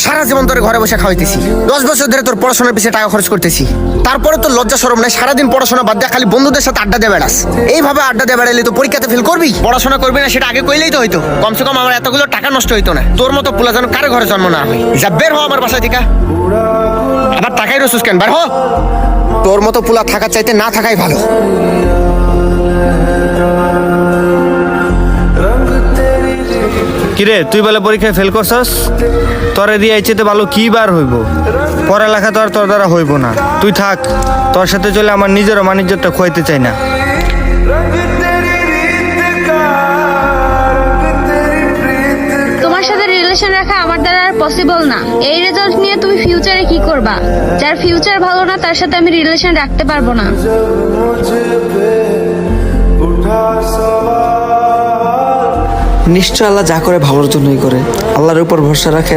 সারা জীবন তোর ঘরে বসে খাওয়াইতেছি, 10 বছর ধরে তোর পড়াশোনার পিছিয়ে টাকা খরচ করতেছি, তারপরে তোর লজ্জা শরম নাই? সারাদিন পড়াশোনা বাদ দিয়ে খালি বন্ধুদের সাথে আড্ডা দিয়ে বেড়াস। এইভাবে আড্ডা দিয়ে বেড়াইলে তো পরীক্ষাতে ফেল করবি। পড়াশোনা করবি না সেটা আগে কইলেই তো হইতো, কমসে কম আমার এতগুলো টাকা নষ্ট হইতো না। তোর মতো পোলা যেন কারো ঘরে জন্ম না হয়। যা বের হ আমার বাসা থেকে। আবার টাকাই রসুস কেন? বের হ। তোর মতো পোলা থাকার চাইতে না থাকাই ভালো। কিরে তুই বলে পরীক্ষায় ফেল করছস? তোরে দিয়ে চাইতে ভালো কি বার হইব? পড়ালেখা তো আর তোর দ্বারা হইব না। তুই থাক, তোর সাথে চলে আমার নিজেরও মানিজ্যটা খোয়াইতে চাই না। তোমার সাথে রিলেশন রাখা আমার দ্বারা আর পসিবল না। এই রেজাল্ট নিয়ে তুমি ফিউচারে কি করবা? যার ফিউচার ভালো না তার সাথে আমি রিলেশন রাখতে পারবো না। নিশ্চয় আল্লাহ যা করে ভালোর জন্যই করে। আল্লাহর উপর ভরসা রাখেন,